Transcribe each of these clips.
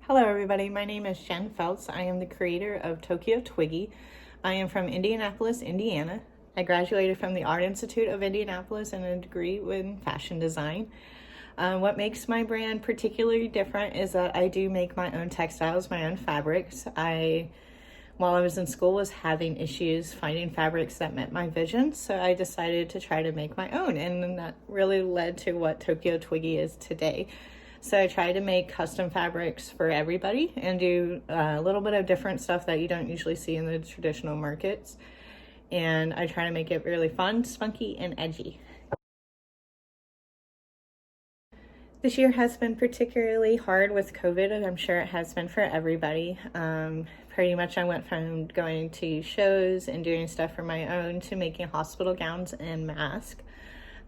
Hello everybody, my name is Jen Feltz. I am the creator of Tokyo Twiggy. I am from Indianapolis, Indiana. I graduated from the Art Institute of Indianapolis in a degree in fashion design. What makes my brand particularly different is that I do make my own textiles, my own fabrics. While I was in school, was having issues finding fabrics that met my vision, so I decided to try to make my own, and that really led to what Tokyo Twiggy is today. So I try to make custom fabrics for everybody and do a little bit of different stuff that you don't usually see in the traditional markets. And I try to make it really fun, spunky, and edgy. This year has been particularly hard with COVID. I'm sure it has been for everybody. Pretty much I went from going to shows and doing stuff for my own to making hospital gowns and masks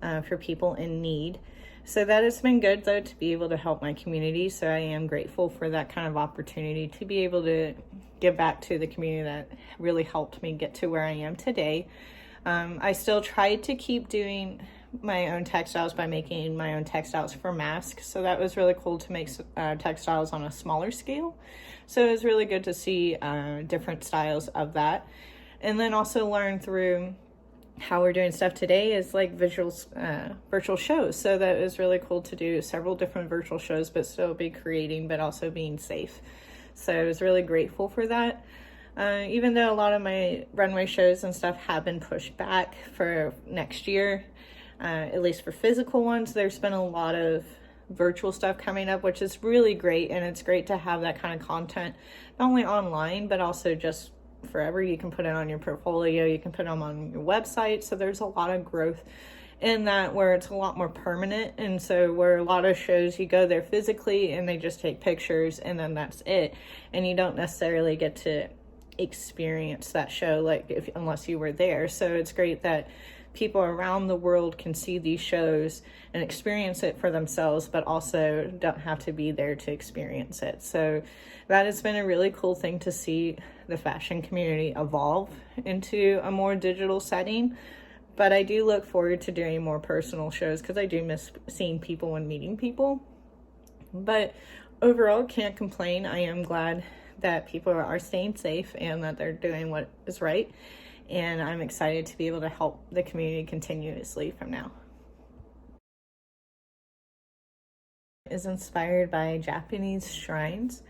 for people in need. So that has been good though, to be able to help my community. So I am grateful for that kind of opportunity to be able to give back to the community that really helped me get to where I am today. I still tried to keep doing my own textiles by making my own textiles for masks. So that was really cool to make textiles on a smaller scale. So it was really good to see different styles of that. And then also learn through how we're doing stuff today is like virtual shows. So that was really cool to do several different virtual shows, but still be creating, but also being safe. So I was really grateful for that. Even though a lot of my runway shows and stuff have been pushed back for next year, at least for physical ones, there's been a lot of virtual stuff coming up, which is really great. And it's great to have that kind of content, not only online, but also just forever. You can put it on your portfolio, you can put them on your website. So there's a lot of growth in that, where it's a lot more permanent. And so where a lot of shows, you go there physically and they just take pictures and then that's it. And you don't necessarily get to experience that show unless you were there. So it's great that people around the world can see these shows and experience it for themselves, but also don't have to be there to experience it. So that has been a really cool thing to see the fashion community evolve into a more digital setting. But I do look forward to doing more personal shows because I do miss seeing people and meeting people. But overall, can't complain. I am glad that people are staying safe and that they're doing what is right. And I'm excited to be able to help the community continuously from now. Is inspired by Japanese shrines.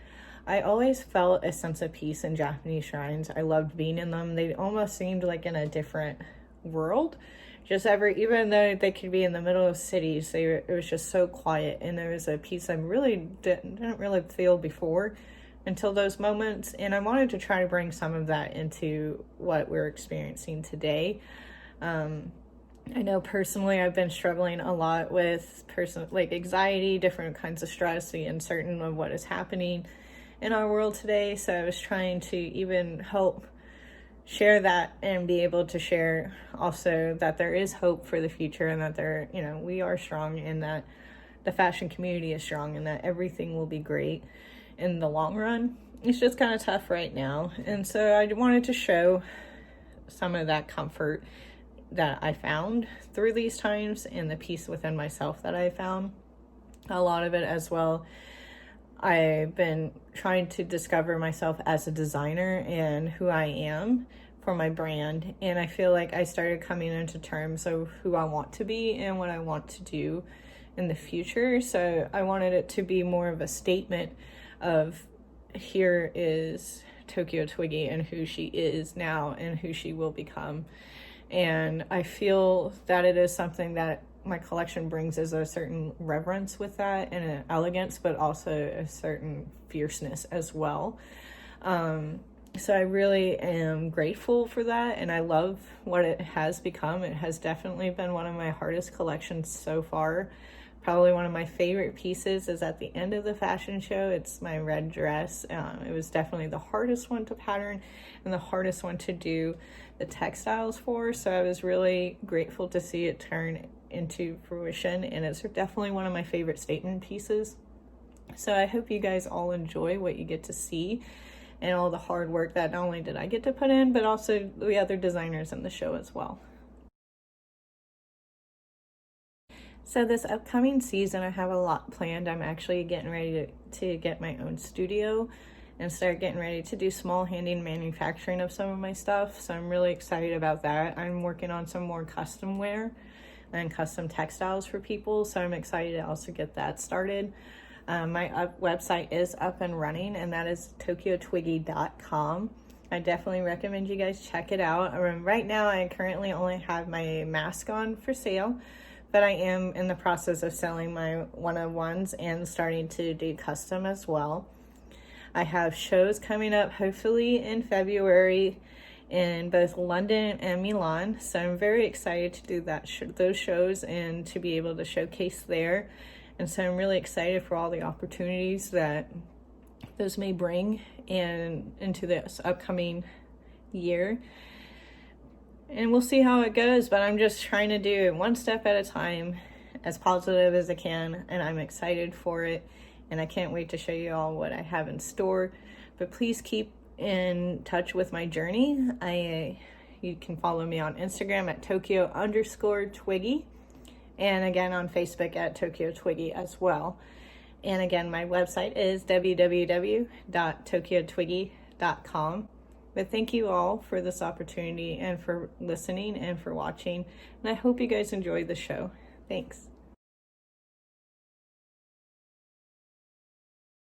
I always felt a sense of peace in Japanese shrines. I loved being in them. They almost seemed like in a different world. Even though they could be in the middle of cities, it was just so quiet, and there was a peace I really didn't really feel before until those moments. And I wanted to try to bring some of that into what we're experiencing today. I know personally I've been struggling a lot with anxiety, different kinds of stress, the uncertainty of what is happening in our world today. So I was trying to even help share that and be able to share also that there is hope for the future, and that we are strong, and that the fashion community is strong, and that everything will be great in the long run. It's just kind of tough right now. And so I wanted to show some of that comfort that I found through these times and the peace within myself that I found. A lot of it as well, I've been trying to discover myself as a designer and who I am for my brand. And I feel like I started coming into terms of who I want to be and what I want to do in the future. So I wanted it to be more of a statement of, here is Tokyo Twiggy and who she is now and who she will become. And I feel that it is something that my collection brings, is a certain reverence with that and an elegance, but also a certain fierceness as well. So I really am grateful for that, and I love what it has become. It has definitely been one of my hardest collections so far. Probably one of my favorite pieces is at the end of the fashion show. It's my red dress. It was definitely the hardest one to pattern and the hardest one to do the textiles for. So I was really grateful to see it turn into fruition, and it's definitely one of my favorite statement pieces. So I hope you guys all enjoy what you get to see and all the hard work that not only did I get to put in, but also the other designers in the show as well. So this upcoming season, I have a lot planned. I'm actually getting ready to get my own studio and start getting ready to do small handing manufacturing of some of my stuff. So I'm really excited about that. I'm working on some more custom wear and custom textiles for people. So I'm excited to also get that started. My website is up and running, and that is tokyotwiggy.com. I definitely recommend you guys check it out. Right now, I currently only have my mask on for sale, but I am in the process of selling my one-on-ones and starting to do custom as well. I have shows coming up hopefully in February in both London and Milan, so I'm very excited to do those shows and to be able to showcase there. And so I'm really excited for all the opportunities that those may bring into this upcoming year. And we'll see how it goes, but I'm just trying to do it one step at a time, as positive as I can, and I'm excited for it, and I can't wait to show you all what I have in store. But please keep in touch with my journey. You can follow me on Instagram at Tokyo_Twiggy, and again on Facebook at Tokyo Twiggy as well. And again, my website is www.tokyotwiggy.com. But thank you all for this opportunity and for listening and for watching. And I hope you guys enjoyed the show. Thanks.